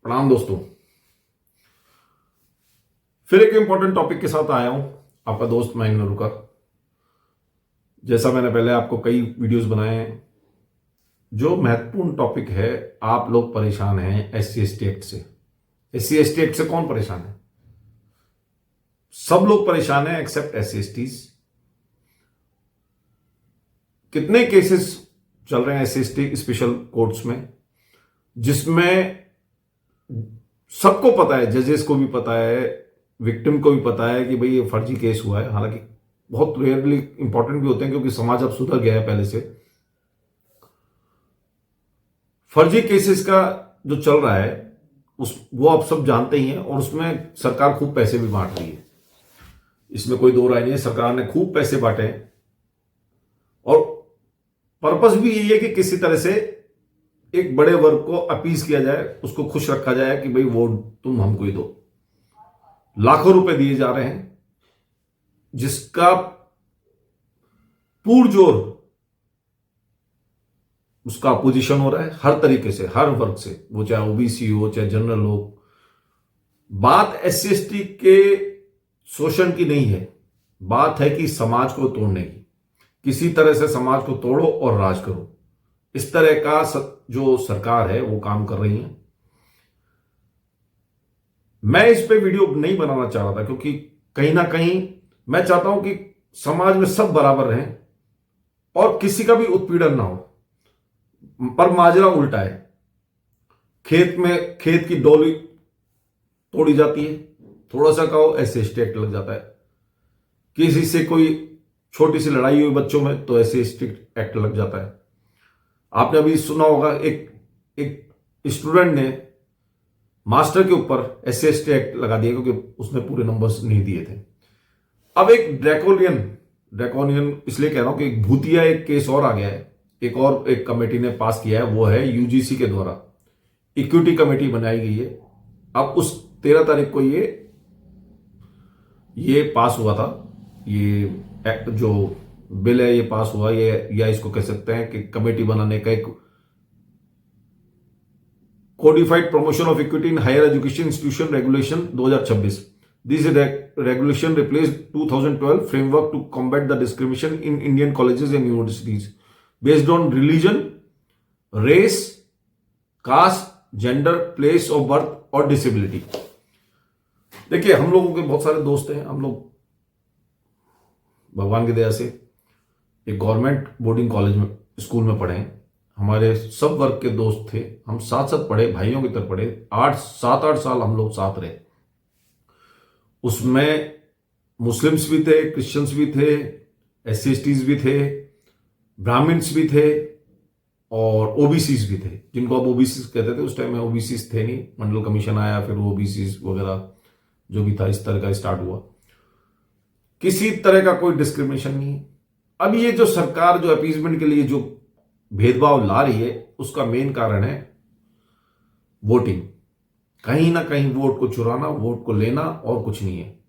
प्रणाम दोस्तों। फिर एक इंपॉर्टेंट टॉपिक के साथ आया हूं, आपका दोस्त मयंक नरूकर। जैसा मैंने पहले आपको कई वीडियोस बनाए हैं, जो महत्वपूर्ण टॉपिक है, आप लोग परेशान हैं एससी एसटी एक्ट से। एससी एसटी एक्ट से कौन परेशान है? सब लोग परेशान हैं एक्सेप्ट एससी एसटीज। कितने केसेस चल रहे हैं एससी एसटी स्पेशल कोर्ट्स में, जिसमें सबको पता है, जजेस को भी पता है, विक्टिम को भी पता है कि भाई ये फर्जी केस हुआ है। हालांकि बहुत रेयरली इंपॉर्टेंट भी होते हैं, क्योंकि समाज अब सुधर गया है पहले से। फर्जी केसेस का जो चल रहा है वो आप सब जानते ही हैं, और उसमें सरकार खूब पैसे भी बांट रही है। इसमें कोई दो राय नहीं है, सरकार ने खूब पैसे बांटे हैं, और पर्पस भी यही है कि किसी तरह से एक बड़े वर्ग को अपीज किया जाए, उसको खुश रखा जाए कि भाई वोट तुम हमको ही दो। लाखों रुपए दिए जा रहे हैं, जिसका पुरजोर उसका अपोजिशन हो रहा है हर तरीके से, हर वर्ग से, वो चाहे ओबीसी हो चाहे जनरल हो। बात एससी एसटी के शोषण की नहीं है, बात है कि समाज को तोड़ने की। किसी तरह से समाज को तोड़ो और राज करो, इस तरह का जो सरकार है वो काम कर रही है। मैं इस पे वीडियो नहीं बनाना चाह रहा था, क्योंकि कहीं ना कहीं मैं चाहता हूं कि समाज में सब बराबर रहें और किसी का भी उत्पीड़न ना हो। पर माजरा उल्टा है। खेत की डोली तोड़ी जाती है, थोड़ा सा कहो एससी एसटी एक्ट लग जाता है। किसी से कोई छोटी सी लड़ाई हुई बच्चों में तो एससी एसटी एक्ट लग जाता है। आपने अभी सुना होगा, एक स्टूडेंट ने मास्टर के ऊपर एससी एसटी एक्ट लगा दिया, क्योंकि उसने पूरे नंबर्स नहीं दिए थे। अब एक ड्रैकोनियन इसलिए कह रहा हूं कि एक भूतिया एक केस और आ गया है। एक कमेटी ने पास किया है, वो है यूजीसी के द्वारा इक्विटी कमेटी बनाई गई है। अब उस 13 तारीख को ये पास हुआ था, ये जो बिल है ये पास हुआ, ये या इसको कह सकते हैं कि कमेटी बनाने का एक codified promotion of equity in higher education institution regulation 2026। This regulation replace 2012 framework to combat the discrimination in Indian colleges and universities based on religion, race, caste, gender, place of birth और disability. देखिए, हम लोगों के बहुत सारे दोस्त हैं, हम लोग भगवान की दया से एक गवर्नमेंट बोर्डिंग कॉलेज में स्कूल में पढ़े हैं। हमारे सब वर्ग के दोस्त थे, हम साथ साथ पढ़े, भाइयों की तरह पढ़े। 7-8 साल हम लोग साथ रहे। उसमें मुस्लिम्स भी थे, क्रिश्चियंस भी थे, एससी एसटीज भी थे, ब्राह्मण्स भी थे और ओबीसीज भी थे, जिनको अब ओबीसीज कहते थे। उस टाइम में ओबीसीज थे नहीं, मंडल कमीशन आया, फिर ओबीसीज वगैरह जो भी था, इस तरह का स्टार्ट हुआ। किसी तरह का कोई डिस्क्रिमिनेशन नहीं है। अब ये जो सरकार जो अपीजमेंट के लिए जो भेदभाव ला रही है, उसका मेन कारण है वोटिंग। कहीं ना कहीं वोट को चुराना, वोट को लेना, और कुछ नहीं है।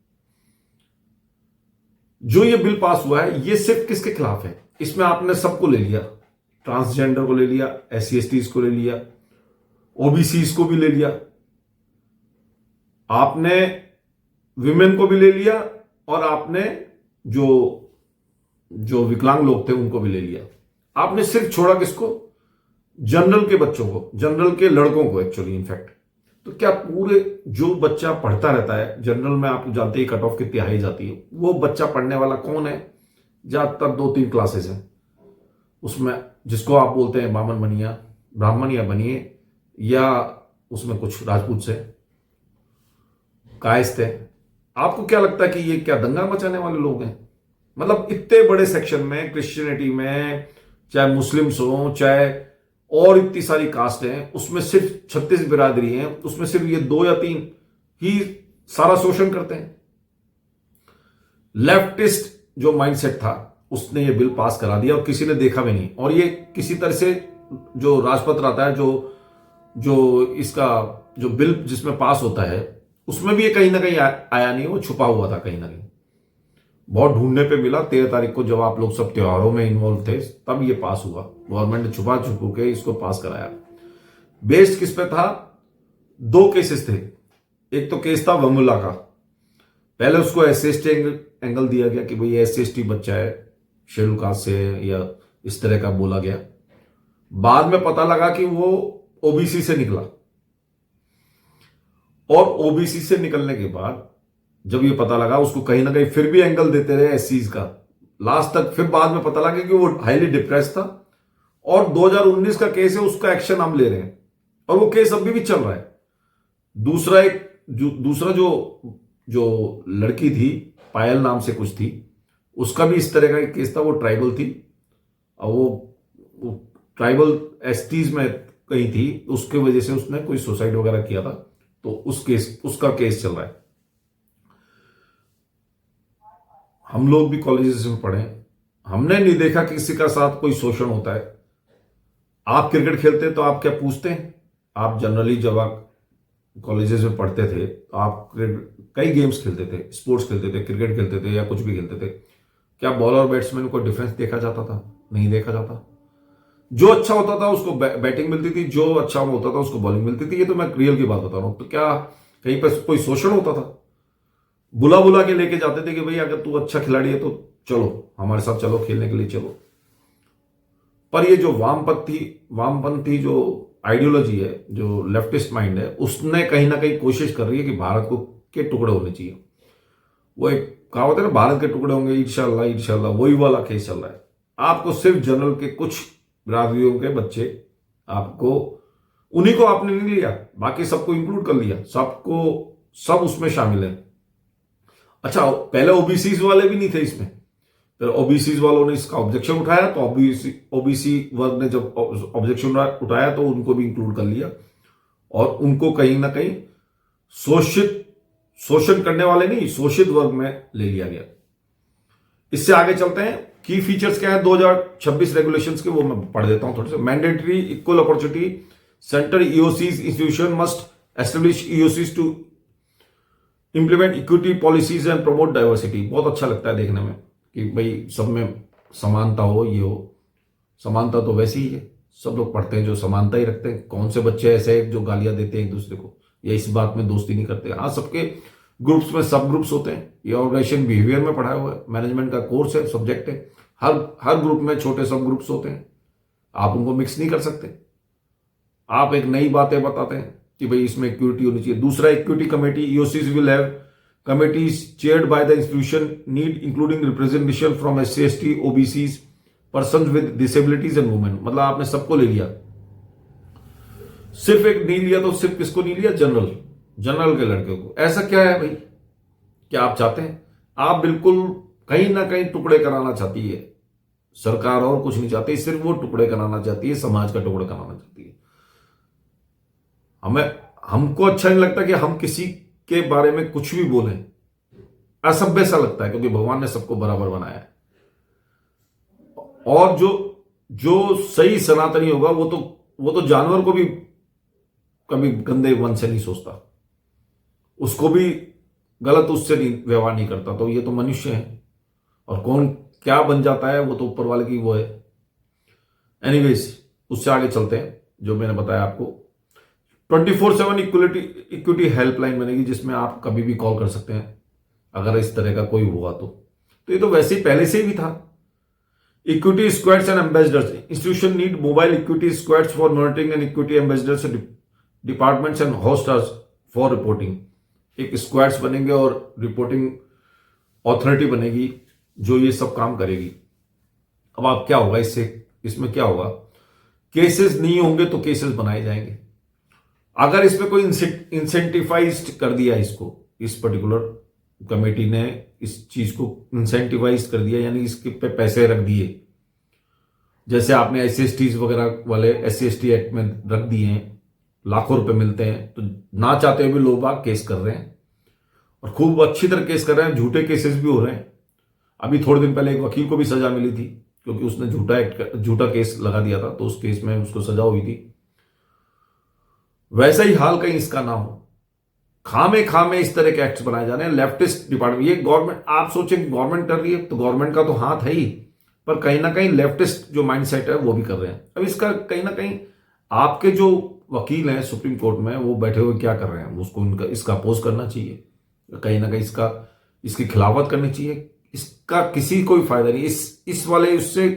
जो ये बिल पास हुआ है, ये सिर्फ किसके खिलाफ है? इसमें आपने सबको ले लिया, ट्रांसजेंडर को ले लिया, एससी एसटीज को ले लिया, ओबीसीज को भी ले लिया, आपने विमेन को भी ले लिया, और आपने जो विकलांग लोग थे उनको भी ले लिया। आपने सिर्फ छोड़ा किसको? जनरल के बच्चों को, जनरल के लड़कों को एक्चुअली इनफैक्ट। तो क्या पूरे जो बच्चा पढ़ता रहता है जनरल में, आप जानते ही कट ऑफ कितनी हाई जाती है, वो बच्चा पढ़ने वाला कौन है? ज्यादातर 2-3 क्लासेस हैं उसमें, जिसको आप बोलते हैं ब्राह्मण या बनिए, या उसमें कुछ राजपूत से कायस्थ है। आपको क्या लगता है कि ये क्या दंगा मचाने वाले लोग हैं? मतलब इतने बड़े सेक्शन में, क्रिश्चियनिटी में, चाहे मुस्लिम्स हो, चाहे और इतनी सारी कास्ट हैं, उसमें सिर्फ 36 बिरादरी हैं, उसमें सिर्फ ये 2 या 3 ही सारा शोषण करते हैं। लेफ्टिस्ट जो माइंडसेट था, उसने ये बिल पास करा दिया, और किसी ने देखा भी नहीं। और ये किसी तरह से जो राजपत्र आता है, जो इसका जो बिल जिसमें पास होता है, उसमें भी ये कहीं ना कहीं आया नहीं, वो छुपा हुआ था कहीं ना कहीं। बहुत ढूंढने पे मिला। 13 तारीख को जब आप लोग सब त्योहारों में इन्वॉल्व थे, तब ये पास हुआ। गवर्नमेंट ने छुपा के इसको पास कराया। बेस्ड किस पे था? दो केसेस थे। एक तो केस था वमुला का, पहले उसको SC/ST एंगल दिया गया कि भाई SC/ST बच्चा है, शेड्यूल कास्ट से है या इस तरह का बोला गया। बाद में पता लगा कि वो OBC से निकला, और OBC से निकलने के बाद जब ये पता लगा, उसको कहीं ना कहीं फिर भी एंगल देते रहे SCs का लास्ट तक। फिर बाद में पता लगा कि वो हाईली डिप्रेस था, और 2019 का केस है, उसका एक्शन हम ले रहे हैं, और वो केस अभी भी चल रहा है। दूसरा जो लड़की थी, पायल नाम से कुछ थी, उसका भी इस तरह का एक केस था। वो ट्राइबल थी, और वो ट्राइबल STs में कहीं थी, उसके वजह से उसने कोई सुसाइड वगैरह किया था, तो उसका केस चल रहा है। हम लोग भी कॉलेजेस में पढ़े, हमने नहीं देखा कि किसी का साथ कोई शोषण होता है। आप क्रिकेट खेलते हैं तो आप क्या पूछते हैं? आप जनरली जब आप कॉलेजेस में पढ़ते थे तो आप कई गेम्स खेलते थे, स्पोर्ट्स खेलते थे, क्रिकेट खेलते थे या कुछ भी खेलते थे, क्या बॉलर और बैट्समैन को डिफरेंस देखा जाता था? नहीं देखा जाता। जो अच्छा होता था उसको बैटिंग मिलती थी, जो अच्छा होता था उसको बॉलिंग मिलती थी। ये तो मैं रियल की बात बता रहा हूं। तो क्या कहीं पर कोई शोषण होता था? बुला बुला के लेके जाते थे कि भाई अगर तू अच्छा खिलाड़ी है तो चलो हमारे साथ, चलो खेलने के लिए चलो। पर ये जो वामपंथी जो आइडियोलॉजी है, जो लेफ्टिस्ट माइंड है, उसने कहीं ना कहीं कोशिश कर रही है कि भारत को के टुकड़े होने चाहिए। वो एक कहावत है ना, भारत के टुकड़े होंगे इंशाल्लाह इंशाल्लाह, वही वाला केस चल रहा है। आपको सिर्फ जनरल के कुछ बिरादरियों के बच्चे, आपको उन्हीं को आपने नहीं लिया, बाकी सबको इंक्लूड कर लिया, सब उसमें शामिल है। अच्छा, पहले OBC वाले भी नहीं थे इसमें, फिर OBC वालों ने इसका ऑब्जेक्शन उठाया, तो OBC वर्ग ने जब ऑब्जेक्शन उठाया तो उनको भी इंक्लूड कर लिया, और उनको कहीं ना कहीं शोषण करने वाले नहीं, शोषित वर्ग में ले लिया गया। इससे आगे चलते हैं। की फीचर्स क्या है 2026 रेगुलेशंस के, वो मैं पढ़ देता हूं थोड़े से। Mandatory equal opportunity centre EOCs institution must establish EOCs to implement equity policies and promote diversity. बहुत अच्छा लगता है देखने में कि भाई सब में समानता हो, ये हो। समानता तो वैसी ही है, सब लोग पढ़ते हैं जो समानता ही रखते हैं। कौन से बच्चे ऐसे हैं जो गालियां देते हैं एक दूसरे को या इस बात में दोस्ती नहीं करते? हाँ, सबके ग्रुप्स में सब ग्रुप्स होते हैं। ये ऑर्गेनाइजेशन बिहेवियर में पढ़ाया हुआ है, मैनेजमेंट का कोर्स है, सब्जेक्ट है। हर ग्रुप में छोटे सब ग्रुप्स होते हैं, आप उनको मिक्स नहीं कर सकते। आप एक नई बातें बताते हैं कि भाई इसमें इक्विटी होनी चाहिए। दूसरा, equity committee EOCs will have committees chaired by the institution need including representation from SC/ST OBCs person with disabilities and women. मतलब आपने सबको ले लिया, सिर्फ एक नहीं लिया। तो सिर्फ किसको नहीं लिया? जनरल के लड़के को। ऐसा क्या है भाई? क्या आप चाहते हैं? आप बिल्कुल कहीं ना कहीं टुकड़े कराना चाहती है सरकार, और कुछ नहीं चाहती, सिर्फ वो टुकड़े कराना चाहती है, समाज का टुकड़ा कराना चाहती है। हमको अच्छा नहीं लगता कि हम किसी के बारे में कुछ भी बोलें, असभ्य सा लगता है, क्योंकि भगवान ने सबको बराबर बनाया है। और जो सही सनातनी होगा वो तो जानवर को भी कभी गंदे मन से नहीं सोचता, उसको भी गलत उससे नहीं व्यवहार नहीं करता। तो ये तो मनुष्य है, और कौन क्या बन जाता है वो तो ऊपर वाले की वो है। एनीवेज, उससे आगे चलते हैं। जो मैंने बताया आपको, 24/7 इक्विटी हेल्पलाइन बनेगी, जिसमें आप कभी भी कॉल कर सकते हैं अगर इस तरह का कोई हुआ तो ये तो वैसे ही पहले से ही था। Equity squads and ambassadors, institution need mobile equity squads for monitoring and equity ambassadors departments and hostels for reporting. एक स्क्वाड्स बनेंगे और रिपोर्टिंग ऑथोरिटी बनेगी जो ये सब काम करेगी। अब आप क्या होगा इसमें क्या होगा? केसेस नहीं होंगे तो केसेस बनाए जाएंगे। अगर इसमें कोई इंसेंटिवाइज कर दिया, इस पर्टिकुलर कमेटी ने इस चीज को इंसेंटिवाइज कर दिया, यानी इसके पे पैसे रख दिए, जैसे आपने SC/ST वगैरह वाले SC/ST एक्ट में रख दिए हैं, लाखों रुपए मिलते हैं, तो ना चाहते हुए भी लोग बाग केस कर रहे हैं, और खूब अच्छी तरह केस कर रहे हैं। झूठे केसेस भी हो रहे हैं। अभी थोड़े दिन पहले एक वकील को भी सजा मिली थी, क्योंकि उसने झूठा केस लगा दिया था, तो उस केस में उसको सजा हुई थी। वैसा ही हाल कहीं इसका ना हो। खामे इस तरह के एक्ट्स बनाए जा रहे हैं। लेफ्टिस्ट डिपार्टमेंट, ये गवर्नमेंट, आप सोचें गवर्नमेंट कर रही है तो गवर्नमेंट का तो हाथ है ही, पर कहीं ना कहीं लेफ्टिस्ट जो माइंडसेट है वो भी कर रहे हैं। अब इसका कहीं ना कहीं आपके जो वकील हैं सुप्रीम कोर्ट में, वो बैठे हुए क्या कर रहे हैं, उसको इनका इसका अपोज करना चाहिए, कहीं ना कहीं इसकी खिलाफत करनी चाहिए। इसका किसी कोई फायदा नहीं, इस वाले उससे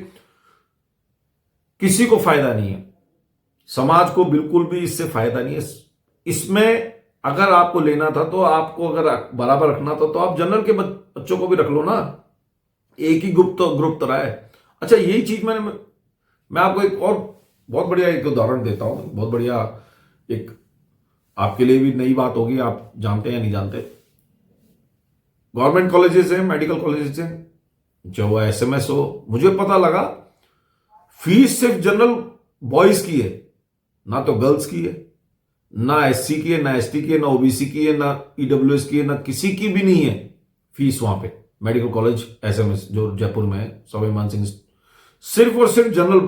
किसी को फायदा नहीं है, समाज को बिल्कुल भी इससे फायदा नहीं है। इसमें अगर आपको लेना था तो आपको अगर बराबर रखना था तो आप जनरल के बच्चों को भी रख लो ना, एक ही ग्रुप तो रहा है। अच्छा, यही चीज मैं आपको एक और बहुत बढ़िया एक उदाहरण देता हूं, बहुत बढ़िया, एक आपके लिए भी नई बात होगी, आप जानते हैं या नहीं जानते। गवर्नमेंट कॉलेजेस हैं, मेडिकल कॉलेजेस हैं, जो एसएमएस हो, मुझे पता लगा फीस सिर्फ जनरल बॉयज की है, ना तो गर्ल्स की है, ना एससी की है, ना एसटी की है, ना ओबीसी की है, ना ईडब्ल्यूएस की है, ना किसी की भी नहीं है फीस वहां पे। मेडिकल कॉलेज एसएमएस जो जयपुर में है, स्वामी मान सिंह, सिर्फ और सिर्फ जनरल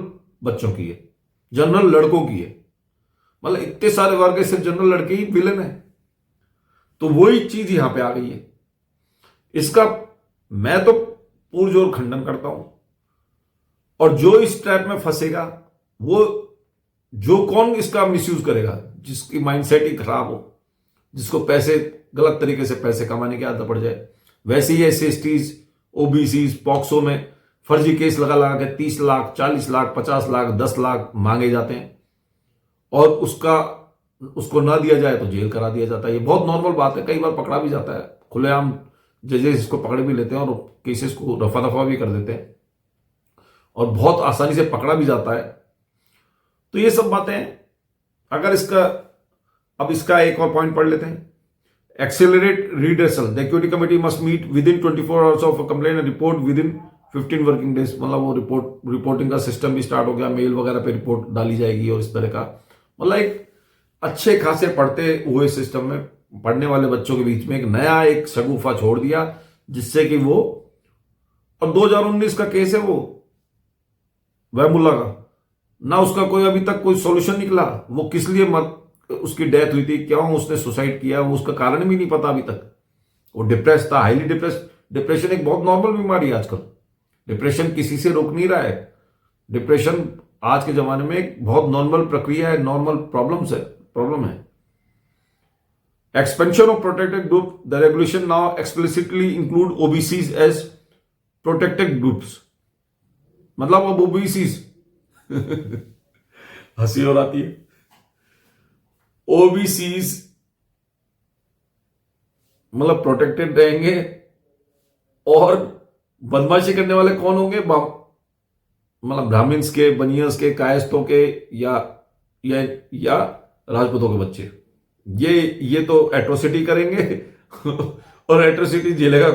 बच्चों की है, जनरल लड़कों की है। मतलब इतने सारे वर्ग है, सिर्फ जनरल लड़के ही विलन है। तो वही चीज यहां पे आ गई है। इसका मैं तो पुरजोर खंडन करता हूं, और जो इस ट्रैप में फंसेगा, वो जो कौन इसका मिसयूज करेगा, जिसकी माइंडसेट ही खराब हो, जिसको पैसे गलत तरीके से पैसे कमाने की आदत पड़ जाए। वैसे ही एससी ओबीसी पॉक्सो में फर्जी केस लगा लगा के 30 लाख 40 लाख 50 लाख 10 लाख मांगे जाते हैं, और उसको ना दिया जाए तो जेल करा दिया जाता है। ये बहुत नॉर्मल बात है, कई बार पकड़ा भी जाता है, खुलेआम जजेस इसको पकड़ भी लेते हैं और केसेस को रफा दफा भी कर देते हैं, और बहुत आसानी से पकड़ा भी जाता है। तो ये सब बातें, अगर इसका एक और पॉइंट पढ़ लेते हैं। Accelerate redressal, the equity committee must meet within 24 hours of a complaint and report within 15 working days. मतलब वो रिपोर्टिंग का सिस्टम भी स्टार्ट हो गया, मेल वगैरह पे रिपोर्ट डाली जाएगी, और इस तरह का, मतलब एक अच्छे खासे पढ़ते हुए सिस्टम में पढ़ने वाले बच्चों के बीच में एक नया एक शगुफा छोड़ दिया, जिससे कि वो, और 2019 का केस है वो वहमुल्ला का, ना उसका कोई अभी तक कोई सॉल्यूशन निकला। वो किस लिए उसकी डेथ हुई थी, क्यों उसने सुसाइड किया, वो उसका कारण भी नहीं पता अभी तक। वो डिप्रेस था, हाईली डिप्रेस। डिप्रेशन एक बहुत नॉर्मल बीमारी है आजकल, डिप्रेशन किसी से रोक नहीं रहा है। डिप्रेशन आज के जमाने में एक बहुत नॉर्मल प्रक्रिया है, नॉर्मल प्रॉब्लम है। Expansion of protected group, the regulation now explicitly include OBCs as protected groups. मतलब अब ओबीसीज हंसी और आती है, ओबीसीज मतलब प्रोटेक्टेड रहेंगे, और बदमाशी करने वाले कौन होंगे, मतलब ब्राह्मण्स के, बनियंस के, कायस्थों के, या राजपूतों के बच्चे। ये तो एट्रोसिटी करेंगे और एट्रोसिटी झेलेगा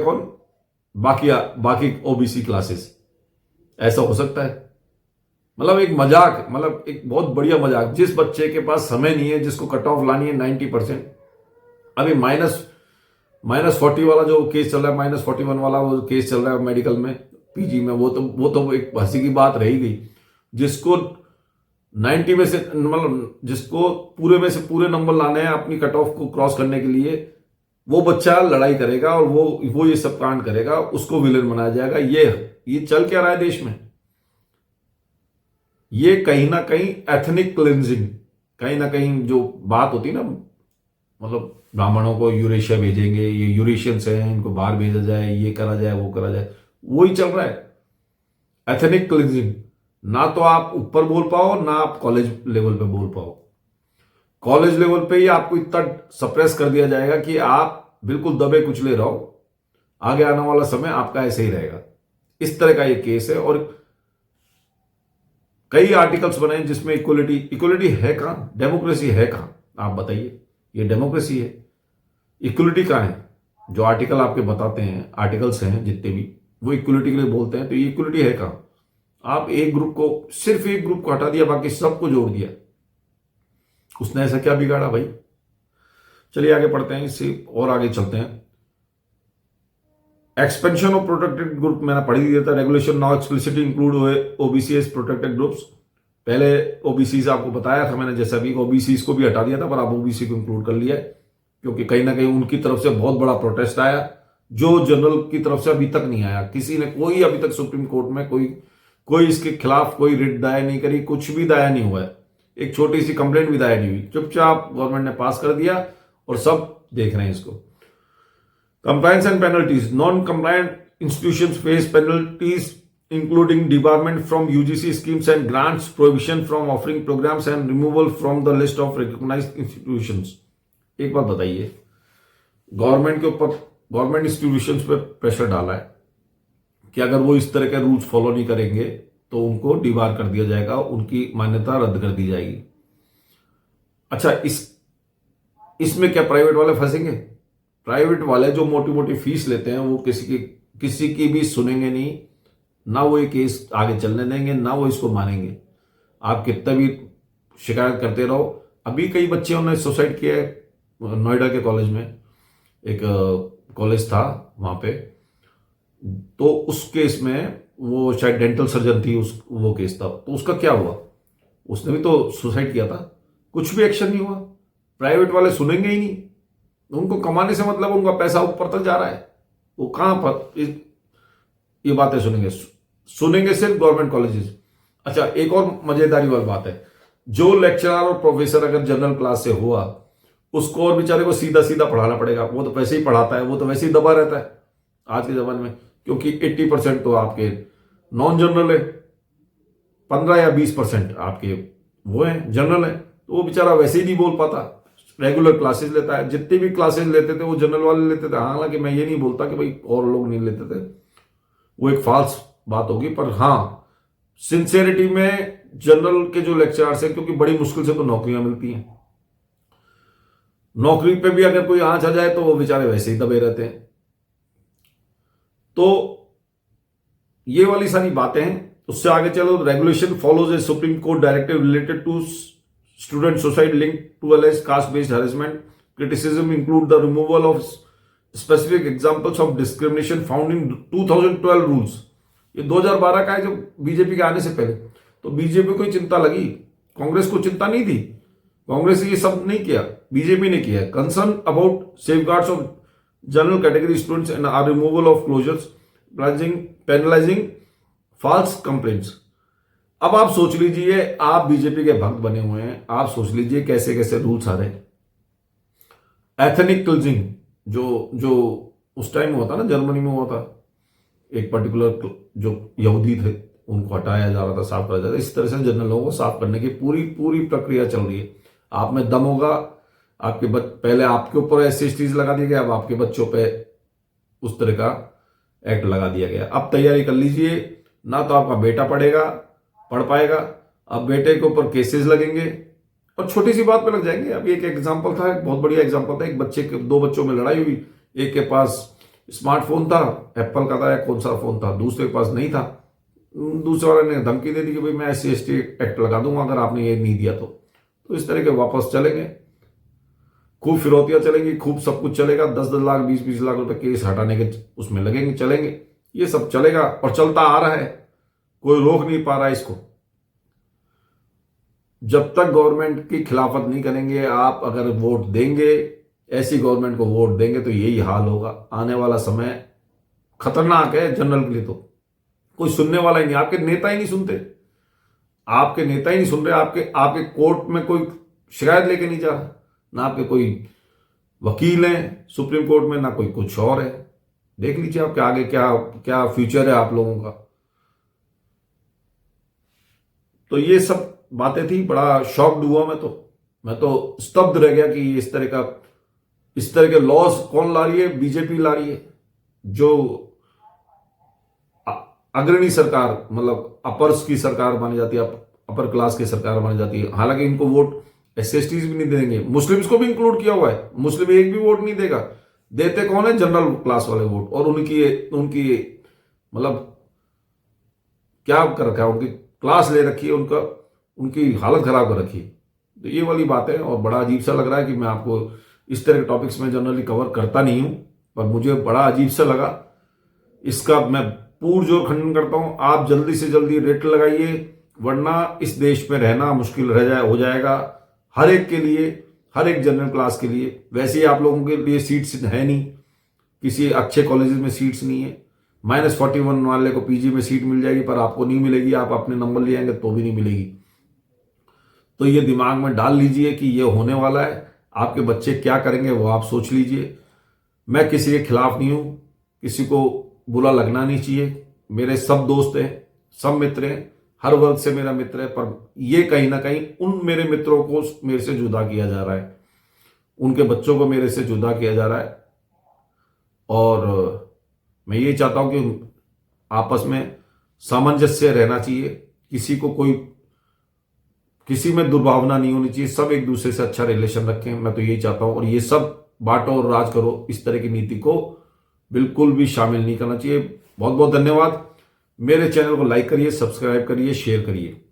कौन, बाकी ओबीसी क्लासेस। ऐसा हो सकता है, मतलब एक मजाक, मतलब एक बहुत बढ़िया मजाक। जिस बच्चे के पास समय नहीं है, जिसको कट ऑफ लानी है 90%, अभी -40 वाला जो केस चल रहा है, -41 वाला वो केस चल रहा है मेडिकल में, पीजी में, वो तो एक हंसी की बात रही गई। जिसको 90 में से, मतलब जिसको पूरे में से पूरे नंबर लाने हैं अपनी कट ऑफ को क्रॉस करने के लिए, वो बच्चा लड़ाई करेगा और वो ये सब कांड करेगा, उसको विलेन बनाया जाएगा। ये चल क्या रहा है देश में? ये कहीं ना कहीं एथनिक क्लिंजिंग, कहीं ना कहीं जो बात होती है ना, मतलब ब्राह्मणों को यूरेशिया भेजेंगे, ये यूरेशियंस हैं, इनको बाहर भेजा जाए, ये करा जाए, वो करा जाए, वही चल रहा है एथनिक क्लिंजिंग। ना तो आप ऊपर बोल पाओ, ना आप कॉलेज लेवल पे बोल पाओ। कॉलेज लेवल पे ही आपको इतना सप्रेस कर दिया जाएगा कि आप बिल्कुल दबे कुचले रहो, आगे आने वाला समय आपका ऐसे ही रहेगा। इस तरह का ये केस है, और कई आर्टिकल्स बने जिसमें इक्वलिटी है कहां, डेमोक्रेसी है कहां? आप बताइए, ये डेमोक्रेसी है? इक्वलिटी कहां है? जो आर्टिकल आपके बताते हैं, आर्टिकल्स हैं जितने भी, वो इक्वलिटी के लिए बोलते हैं, तो ये इक्वलिटी है कहां? आप सिर्फ एक ग्रुप को हटा दिया, बाकी सबको जोड़ दिया। उसने ऐसा क्या बिगाड़ा भाई? चलिए आगे पढ़ते हैं, इससे और आगे चलते हैं। एक्सपेंशन ऑफ प्रोटेक्टेड ग्रुप मैंने पढ़ ही दिया था। Regulation now explicitly include OBC as protected groups. पहले ओबीसी आपको बताया था मैंने, जैसा भी ओबीसी को भी हटा दिया था, पर अब ओबीसी को इंक्लूड कर लिया है, क्योंकि कहीं ना कहीं उनकी तरफ से बहुत बड़ा प्रोटेस्ट आया, जो जनरल की तरफ से अभी तक नहीं आया। किसी ने कोई अभी तक सुप्रीम कोर्ट में कोई कोई इसके खिलाफ कोई रिट दायर नहीं करी, कुछ भी दायर नहीं हुआ है, एक छोटी सी कंप्लेंट भी दायर नहीं हुई, चुपचाप गवर्नमेंट ने पास कर दिया और सब देख रहे हैं इसको। Compliance and penalties, non compliant institutions face penalties including debarment from UGC schemes and grants, prohibition from offering programs and removal from the list of recognized institutions। एक बात बताइए, गवर्नमेंट के ऊपर, गवर्नमेंट इंस्टीट्यूशंस पे प्रेशर डाला है कि अगर वो इस तरह के रूल्स फॉलो नहीं करेंगे तो उनको डिबार कर दिया जाएगा, उनकी मान्यता रद्द कर दी जाएगी। अच्छा, इसमें क्या प्राइवेट वाले फंसेंगे? प्राइवेट वाले जो मोटी मोटी फीस लेते हैं वो किसी की भी सुनेंगे नहीं, ना वो ये केस आगे चलने देंगे, ना वो इसको मानेंगे। आप कितना भी शिकायत करते रहो। अभी कई बच्चों ने सुसाइड किया है नोएडा के कॉलेज में, एक कॉलेज था वहां पे, तो उस केस में वो शायद डेंटल सर्जन थी, वो केस था, तो उसका क्या हुआ? उसने भी तो सुसाइड किया था, कुछ भी एक्शन नहीं हुआ। प्राइवेट वाले सुनेंगे ही नहीं, उनको कमाने से मतलब, उनका पैसा ऊपर तक जा रहा है, वो कहां पर ये बातें सुनेंगे सिर्फ गवर्नमेंट कॉलेजेस। अच्छा, एक और मजेदारी वाली बात है, जो लेक्चरर और प्रोफेसर अगर जनरल क्लास से हुआ उसको और बेचारे को सीधा सीधा पढ़ाना पड़ेगा। वो तो वैसे ही पढ़ाता है, वो तो वैसे ही दबा रहता है आज के जमाने में, क्योंकि 80% तो आपके नॉन जनरल है, 15 या 20% आपके वो है जनरल है, तो वो बेचारा वैसे ही नहीं बोल पाता। रेगुलर क्लासेस लेता है, जितनी भी क्लासेस लेते थे वो जनरल वाले लेते थे। हालांकि मैं ये नहीं बोलता कि भाई और लोग नहीं लेते थे, वो एक फॉल्स बात होगी, पर हाँ सिंसियरिटी में जनरल के जो लेक्चरर्स हैं, क्योंकि बड़ी मुश्किल से तो नौकरियां मिलती हैं, नौकरी पे भी अगर कोई आंच आ जाए तो वो बेचारे वैसे ही दबे रहते हैं। तो ये वाली सारी बातें हैं। उससे आगे चलो, regulation follows a Supreme Court directive related to student suicide link to alleged caste based harassment. Criticism include the removal of specific examples of discrimination found in 2012 rules. ये 2012 का है, जो बीजेपी के आने से पहले। तो बीजेपी को चिंता लगी, कांग्रेस को चिंता नहीं थी। कांग्रेस ने ये सब नहीं किया, बीजेपी ने किया। Concern about safeguards of general category students and our removal of closures penalising false complaints. अब आप सोच लीजिए, आप बीजेपी के भक्त बने हुए हैं, आप सोच लीजिए कैसे कैसे रूल्स आ रहे हैं। एथनिक क्लिंजिंग जो उस टाइम हुआ था ना, जर्मनी में हुआ था, एक पर्टिकुलर जो यहूदी थे उनको हटाया जा रहा था, साफ करा जा रहा था। इस तरह से जनरल लोगों को साफ करने की पूरी प्रक्रिया चल रही है। आप में दम होगा, आपके पहले आपके ऊपर SC/ST लगा दिया गया, अब आपके बच्चों पे उस तरह का एक्ट लगा दिया गया। अब तैयारी कर लीजिए, ना तो आपका बेटा पढ़ पाएगा, अब बेटे के ऊपर केसेस लगेंगे और छोटी सी बात पे लग जाएंगे। अब एक एग्जांपल था, एक बहुत बढ़िया एग्जांपल था, दो बच्चों में लड़ाई हुई, एक के पास स्मार्टफोन था, एप्पल का था या कौन सा फोन था, दूसरे के पास नहीं था। दूसरे वाले ने धमकी दे दी कि भाई मैं SC/ST एक्ट लगा दूंगा अगर आपने ये नहीं दिया तो इस तरह के वापस चलेंगे, खूब फिरौतियां चलेंगी, खूब सब कुछ चलेगा। 10-10 लाख 20-20 लाख रुपए केस हटाने के उसमें लगेंगे, चलेंगे, ये सब चलेगा और चलता आ रहा है, कोई रोक नहीं पा रहा है इसको। जब तक गवर्नमेंट की खिलाफत नहीं करेंगे, आप अगर वोट देंगे, ऐसी गवर्नमेंट को वोट देंगे तो यही हाल होगा। आने वाला समय खतरनाक है जनरल के लिए, तो कोई सुनने वाला ही नहीं, आपके नेता ही नहीं सुनते, आपके नेता ही नहीं सुन रहे। आपके कोर्ट में कोई शिकायत लेके नहीं जा रहा, ना आपके कोई वकील हैं सुप्रीम कोर्ट में, ना कोई कुछ और है। देख लीजिए आपके आगे क्या फ्यूचर है आप लोगों का। तो ये सब बातें थी, बड़ा शॉक्ड हुआ मैं तो स्तब्ध रह गया कि इस तरह के लॉस कौन ला रही है? बीजेपी ला रही है, जो अग्रणी सरकार, मतलब अपर्स की सरकार मानी जाती है, अपर क्लास की सरकार मानी जाती है। हालांकि इनको वोट SC/ST भी नहीं देंगे, मुस्लिम्स को भी इंक्लूड किया हुआ है, मुस्लिम एक भी वोट नहीं देगा। देते कौन है? जनरल क्लास वाले वोट। और उनकी मतलब क्या कर रखा है, उनकी क्लास ले रखी है, उनकी हालत खराब कर रखी है। तो ये वाली बात है, और बड़ा अजीब सा लग रहा है कि मैं आपको इस तरह के टॉपिक्स में जनरली कवर करता नहीं हूं, पर मुझे बड़ा अजीब सा लगा। इसका मैं पुरजोर खंडन करता हूं। आप जल्दी से जल्दी रेट लगाइए, वरना इस देश में रहना मुश्किल हो जाएगा हर एक के लिए, हर एक जनरल क्लास के लिए। वैसे ही आप लोगों के लिए सीट्स है नहीं, किसी अच्छे कॉलेजेस में सीट्स नहीं है, -41 वाले को पीजी में सीट मिल जाएगी पर आपको नहीं मिलेगी, आप अपने नंबर ले आएंगे तो भी नहीं मिलेगी। तो ये दिमाग में डाल लीजिए कि ये होने वाला है। आपके बच्चे क्या करेंगे वो आप सोच लीजिए। मैं किसी के खिलाफ नहीं हूं, किसी को बुरा लगना नहीं चाहिए। मेरे सब दोस्त हैं, सब मित्र हैं, हर वर्ग से मेरा मित्र है, पर ये कहीं ना कहीं उन मेरे मित्रों को मेरे से जुदा किया जा रहा है, उनके बच्चों को मेरे से जुदा किया जा रहा है। और मैं ये चाहता हूं कि आपस में सामंजस्य रहना चाहिए, किसी को कोई किसी में दुर्भावना नहीं होनी चाहिए, सब एक दूसरे से अच्छा रिलेशन रखें। मैं तो यही चाहता हूं। और ये सब बांटो और राज करो, इस तरह की नीति को बिल्कुल भी शामिल नहीं करना चाहिए। बहुत बहुत धन्यवाद। मेरे चैनल को लाइक करिए, सब्सक्राइब करिए, शेयर करिए।